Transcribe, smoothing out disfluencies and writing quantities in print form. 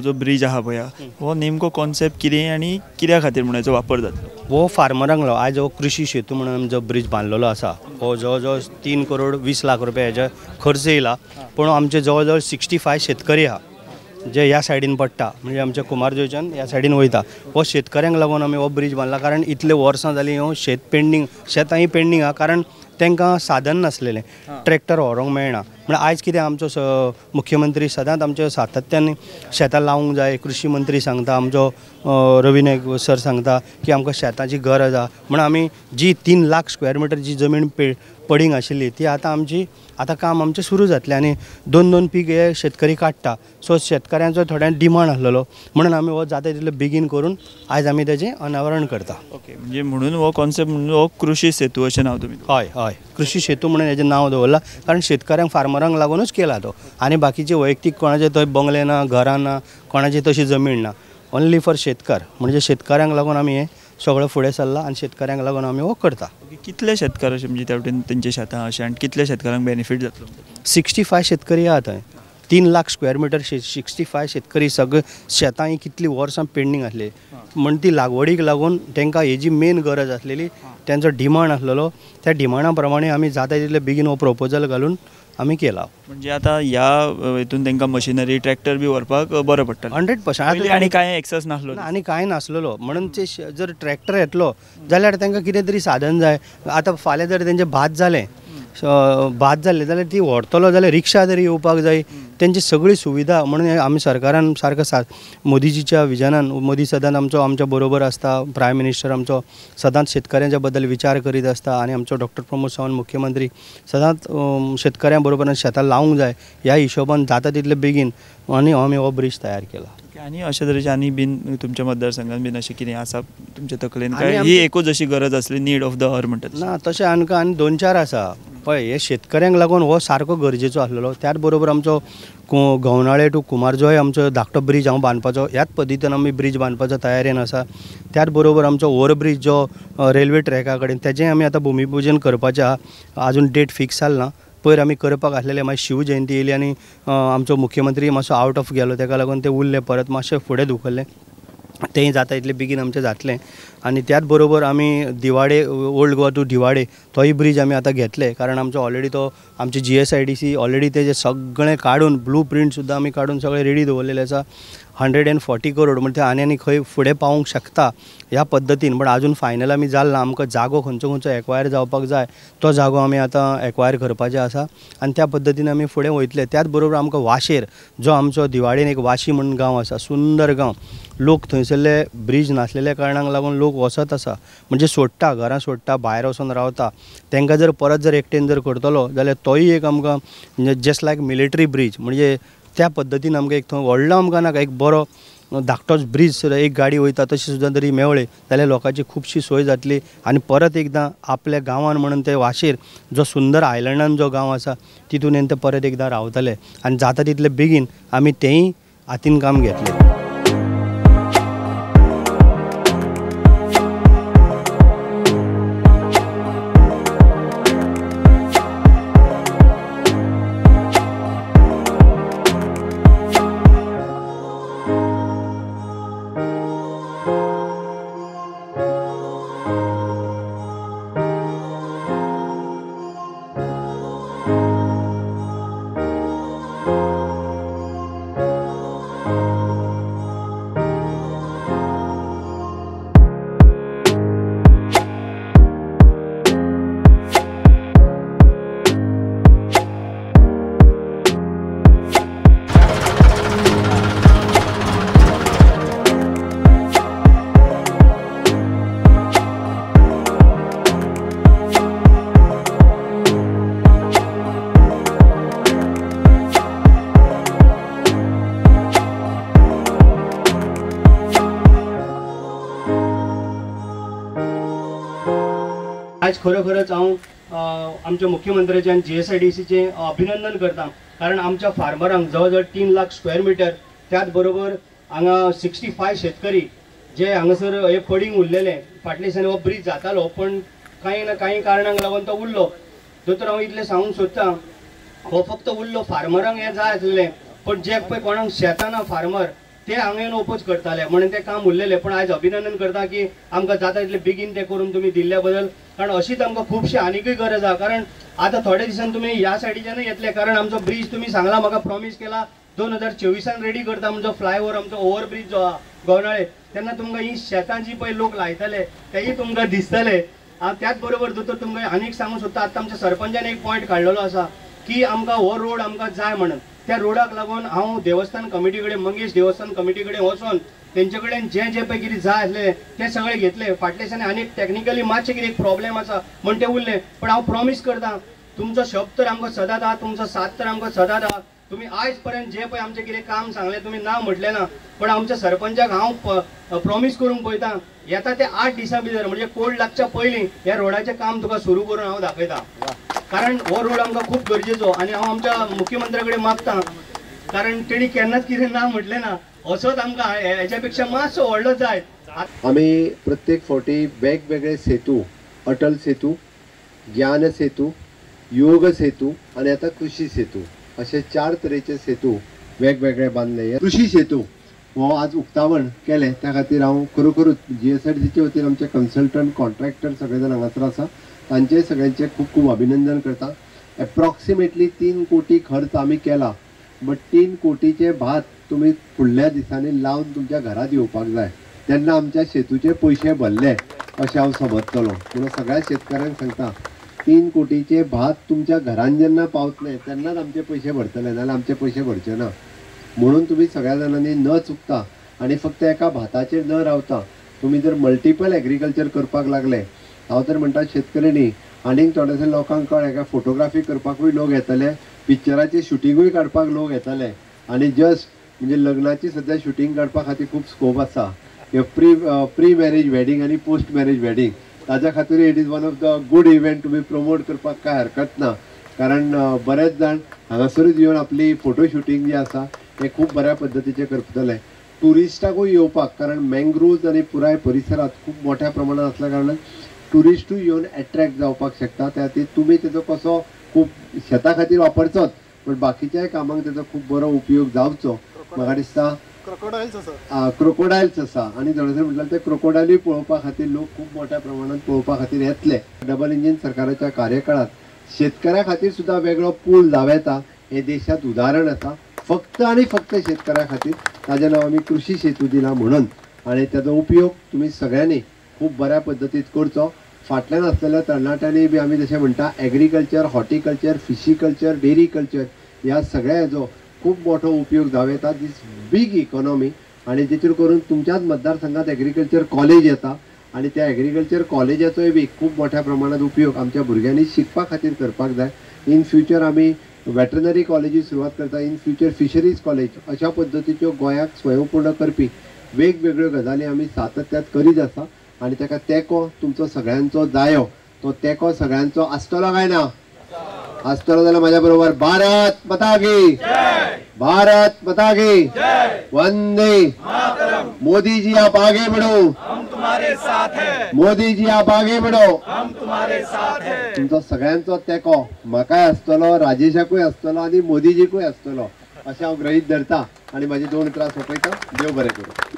जो ब्रिज आहा पळय हो नेमको कॉन्सेप्ट कितें आनी कित्या खातीर म्हणून हेचो वापर जातलो? हो फार्मरांक आज हो कृषी सेतू म्हणून जो ब्रिज बांदलेलो आसा हो जवळ जवळ 3 करोड 20 लाख रुपया हेजे खर्च येयला. पूण आमचे जवळ जवळ 65 शेतकरी आहा जे ह्या सायडीन पडटा म्हणजे आमचे कुमारजुंवच्यान ह्या सायडीन वयता. हो शेतकऱ्यांक लागून आमी हो ब्रिज बांदला कारण इतले वर्सां जालीं हो शेतांय पेंडींग आहा कारण तांकां साधन नासलेलें ट्रॅक्टर व्हरोंक मेळना. म्हणजे आयज कितें आमचो मुख्यमंत्री सदांच आमच्या सातत्यान शेतां लावूंक जाय. कृषी मंत्री सांगता आमचो रवी नायक सर सांगता की आमकां शेताची गरज आहा म्हणून आमी जी 3 लाख स्क्वेअर मिटर जी जमीन पडींग आशिल्ली ती आतां काम आमचें सुरू जातलें आनी 2-2 पीक हे शेतकरी काडटा. सो शेतकऱ्यांचो थोड्यां डिमांड आसलेलो म्हणून आमी हो जाता तितले बेगीन करून आयज आमी तेजें अनावरण करता. ओके, म्हणजे म्हणून हो कॉन्सेप्ट म्हणून हो कृषी सेतू अशें नांव तुमी? हय कृषी सेतू म्हणून हेजें नांव दवरलां कारण शेतकऱ्यांक फार्मरांक लागूनच केला तो. आनी बाकीचे वैयक्तीक कोणाचे थंय बंगले ना घरां ना कोणाची तशी जमीन ना ओन्ली फॉर शेतकार म्हणजे शेतकऱ्यांक लागून आमी हें सगळं फुडें सरलां आनी शेतकऱ्यांक लागून आमी हो करता. कितले शेतकार अशें म्हणजे त्या वटेन तेंचे शेतां अशें आनी कितले शेतकारांक बेनिफीट जातलो? 65 शेतकरी आहा थंय 3 लाख स्क्वेअर मिटर 65 शेतकरी सगळे शेतां ही कितलीं वर्सां पेंडींग आसली म्हण ती लागवडीक लागून तांकां हेजी मेन गरज आसलेली त्यांचो डिमांड आसलेलो. त्या डिमांडा प्रमाणे आमी जाता तितले बेगीन हो प्रपोजल घालून आमी केला. म्हणजे आतां ह्या हितून तांकां मशिनरी ट्रॅक्टर बी व्हरपाक बरो पडटा 100%. आनी कांय एक्सेस नासलो आनी कांय नासलेलो म्हणून ते जर ट्रॅक्टर येतलो जाल्यार तांकां कितें तरी साधन जाय. आतां फाल्यां जर तेंचें भात जालें जाल्यार ती व्हरतलो जाल्यार रिक्षा तरी येवपाक जाय. त्यांची सगळी सुविधा म्हणून आमी सरकारान सारको मोदीजीच्या विजनान मोदी सदांच आमच्या बरोबर आसता. प्रायम मिनिस्टर आमचो सदांच शेतकऱ्यांच्या बद्दल विचार करीत आसता आनी आमचो डॉक्टर प्रमोद सावंत मुख्यमंत्री सदांच शेतकऱ्यां बरोबर शेतां लावंक जाय ह्या हिशोबान जाता तितले बेगीन आनी आमी हो ब्रिज तयार केला. आनी अशे तरेचे आनी बीन तुमच्या मतदारसंघान बीन अशें कितें आसा तुमच्या तकलेन काय ही एकूच अशी गरज आसली नीड ऑफ द हॉर म्हणटात? ना तशें आमकां आनी 2-4 आसा पळय. हे शेतकऱ्यांक लागून हो सारको गरजेचो आसलेलो. त्याच बरोबर आमचो गवनाळे टू कुमारजुंय आमचो धाकटो ब्रिज हांव बांदपाचो ह्याच पद्दतीन आमी ब्रिज बांदपाचो तयारेन आसा. त्याच बरोबर आमचो ओवरब्रिज जो रेल्वे ट्रॅका कडेन तेजें आमी आतां भुमिपूजन करपाचें आहा. आजून डेट फिक्स जाल ना. पयर आमी करपाक आसलेले मागीर शिवजयंती येयली आनी आमचो मुख्यमंत्री मातसो आवट ऑफ गेलो ताका लागून ते उरले परत मातशें फुडें धुकल्लें. तें जाता इतलें बेगीन आमचें जातलें. आनी त्याच बरोबर आमी दिवाडे ओल्ड गोवा टू दिवाडे तोय ब्रिज आमी आतां घेतले कारण आमचो ऑलरेडी तो आमची GSIDC ऑलरेडी तेजे सगळें काडून ब्लू प्रिंट सुद्दां आमी काडून सगळें रेडी दवरलेलें आसा. 140 करोड म्हणजे ते आनी खंय फुडें पावूंक शकता ह्या पद्दतीन. पण आजून फायनल आमी जालना. आमकां जागो खंयचो एक्वायर जावपाक जाय तो जागो आमी आतां एक्वायर करपाचें आसा आनी त्या पद्दतीन आमी फुडें वयतले. त्याच बरोबर आमकां वाशेर जो आमचो दिवाडेन एक वाशी म्हणून गांव आसा सुंदर गांव. लोक थंयसरले ब्रिज नासलेल्या कारणाक लागून लोक वसत आसा म्हणजे सोडटा घरां सोडटा भायर वचून रावता. तांकां जर परत जर एकटेन जर करतलो जाल्यार तोय एक आमकां जस्ट लायक मिलिटरी ब्रिज म्हणजे त्या पद्दतीन आमकां एक थंय व्हडलो आमकां नाका एक बरो धाकटोच ब्रिज एक गाडी वयता तशी सुद्दां जरी मेवळे जाल्यार लोकांची खुबशी सोय जातली. आनी परत एकदां आपल्या गांवान म्हणून ते वाशेर जो सुंदर आयलंडान जो गांव आसा तितून ते परत एकदां रावतले आनी जाता तितले बेगीन आमी तेंय हातीन काम घेतलें. आज खरोखरच हांव आमच्या मुख्यमंत्र्याचे आनी GSIDCचे अभिनंदन करता कारण आमच्या फार्मरांक जवळ जवळ 3 लाख स्क्वेअर मिटर त्याच बरोबर हांगा 65 शेतकरी जे हांगासर हे पडींग उरलेले फाटले दिसांनी हो ब्रिज जातालो पण काही ना काही कारणांक लागून तो उरलो. दोतोर हांव इतलें सांगूंक सोदतां हो फक्त उरलो फार्मरांक हे जाय आसलें पण जे पळय कोणाक शेतां ना फार्मर ते हांगा येवन ओपोज करताले म्हणून ते काम उरलेले. पण आयज अभिनंदन करता की आमकां जाता तितले बेगीन ते करून तुमी दिल्ल्या बद्दल. कारण अशीच आमकां खुबशी आनीकूय गरज आहा. कारण आतां थोड्या दिसान तुमी ह्या सायडीच्यान येतले. कारण आमचो ब्रिज तुमी सांगला म्हाका प्रॉमिस केला 2024 रेडी करता आमचो फ्लायओव्हर आमचो ओव्हरब्रिज जो आहा गोवनाळे. तेन्ना तुमकां ही शेतां जी पळय लोक लायताले तेय तुमकां दिसतले. त्याच बरोबर दोतोर तुमकां आनीक सांगूंक सोदता. आतां आमच्या सरपंचान एक पॉयंट काडलेलो आसा की आमकां हो रोड आमकां जाय म्हणून. त्या रोडाक लागून हांव देवस्थान कमिटी कडेन मंगेश देवस्थान कमिटी कडेन वचून तेंचे कडेन जे जे पळय कितें जाय आसले ते सगळे घेतले. फाटल्या दिसांनी आनीक टॅक्निकली मातशें कितें प्रॉब्लेम आसा म्हण ते उरले. पण हांव प्रॉमिस करता तुमचो शब्द तर आमकां सदांच आहा, तुमचो साथ तर आमकां सदांच आहा. तुम्ही आयज पर्यंत जे पळय आमचें कितें काम सांगलें तुमी ना म्हटलें ना. पण आमच्या सरपंचाक हांव प्रॉमिस करूंक पळयता येता ते 8 दिसां भितर म्हणजे कोल्ड लागच्या पयलीं ह्या रोडाचें काम तुका सुरू करून हांव दाखयता. कारण हो रोड आमकां खूब गरजेचो. आनी हांव आमच्या मुख्यमंत्र्या कडेन मागता कारण तेणी केन्नाच कितें ना म्हटलें ना. असोच आमकां हेच्या पेक्षा मातसो व्हडलो जाय. आम्ही प्रत्येक फावटी वेगवेगळे सेतू, अटल सेतू, ज्ञान सेतू, योग सेतू आणि आता कृषी सेतू असे 4 तरेचे सेतू वेगवेगळे बांधले. कृषी सेतू हो आज उक्तावण केले त्या खातीर हांव खरोखरूच GSRTC वतीन आमचे कन्सल्टंट कॉन्ट्रॅक्टर सगळे जाण हांगासर आसा तांचे सगळ्यांचे खूब खूब अभिनंदन करता. एप्रॉक्सिमेटली 3 कोटी खर्च आम्ही केला. बट 3 कोटीचे भात तुम्ही फुडल्या दिसांनी लावन तुमच्या घरात येवपाक जाय तेन्ना आमच्या शेतूचे पयशे भरले अशें हांव समजतलो. म्हणून सगळ्या शेतकऱ्यांक सांगता 3 कोटीचे भात तुमच्या घरान जेन्ना पावतले तेन्नाच आमचे पयशे भरतले नाल्यार आमचे पयशे भरचे ना. म्हणून तुम्ही सगळ्या जाणांनी न चुकता आणि फक्त एका भाताचेर न रावता तुम्ही जर मल्टिपल एग्रीकल्चर करपाक लागले. हांव तर म्हणटा शेतकऱ्यांनी आनीक थोडेशे लोकांक कळ्ळें काय फोटोग्राफी करपाकूय लोक येतले, पिक्चराचे शुटिंगूय काडपाक लोक येतले आणि जस्ट म्हणजे लग्नाची सध्या शुटिंग काडपा खातीर खूब स्कोप आसा. प्री मॅरेज वेडिंग आणि पोस्ट मॅरेज वेडिंग ताच्या खातीर it is one of the good event तुम्ही प्रमोट करपाक काय हरकत ना. कारण बरेच जाण हांगासरूच येवन आपली फोटो शुटिंग जी आसा हे खूब बऱ्या पद्दतीचे करतले. टुरिस्टाकूय येवपाक कारण मँग्रोव्ज आणि पुराय परिसरात खूब मोठ्या प्रमाणात असल्या कारणान टुरिस्टूय येवन एट्रॅक्ट जावपाक शकता. त्या खातीर तुमी तेजो कसो खूब शेता खातीर वापरचोच पण बाकीच्याय कामांक तेजो खूब बरो उपयोग जावचो. म्हाका दिसता क्रोकोडायल्स आसा आणि थोडेशे म्हटल्यार ते क्रोकोडायलूय पळोवपा खातीर लोक खूब मोठ्या प्रमाणात पळोवपा खातीर येतले. डबल इंजिन सरकाराच्या कार्यकाळात शेतकऱ्या खातीर सुद्धा वेगळो पूल लावता हे देशात उदाहरण आसा. फक्त आणि फक्त शेतकऱ्या खातीर ताजे नांव आमी कृषी सेतू दिला म्हणून आणि त्याचो उपयोग तुम्ही सगळ्यांनी खूब बऱ्या पद्दतीत करचो. फाटल्यान आसलेल्या तरणाट्यांनी बी आमी जशें म्हणटा एग्रीकल्चर, हॉर्टिकल्चर, फिशीकल्चर, डेरी कल्चर ह्या सगळ्या हेजो खूब मोठो उपयोग जावं दिस बीग इकॉनॉमी. आणि जेतून करून तुमच्याच मतदारसंघात एग्रीकल्चर कॉलेज येता आणि त्या एग्रीकल्चर कॉलेजाचोय बी खूब मोठ्या प्रमाणात उपयोग आमच्या भुरग्यांनी शिकपा खातीर करपाक जाय. इन फ्युचर आमी वेटरनरी कॉलेजी सुरवात करता, इन फ्युचर फिशरीज कॉलेज अशा पद्दतीच्यो गोंयाक स्वयंपूर्ण करपी वेगवेगळ्यो गजाली आमी सातत्यात करीत आसा आणि ताका तेंको तुमचो सगळ्यांचो जायो. तो तेंको सगळ्यांचो आसतलो काय ना? आसतलो जाल्यार म्हाज्या बरोबर भारत माता की भारत माता की वंदे मोदी जी आप आगे बढ़ो, हम तुम्हारे साथ हैं. मोदी जी आप आगे बढ़ो, हम तुम्हारे साथ हैं. तुमचो सगळ्यांचो तेंको म्हाकाय आसतलो, राजेशाकूय आसतलो आणि मोदीजीकूय आसतलो अशें हांव गृहीत धरता आणि माझे 2 उतरां सोंपयता. देव बरें करूं.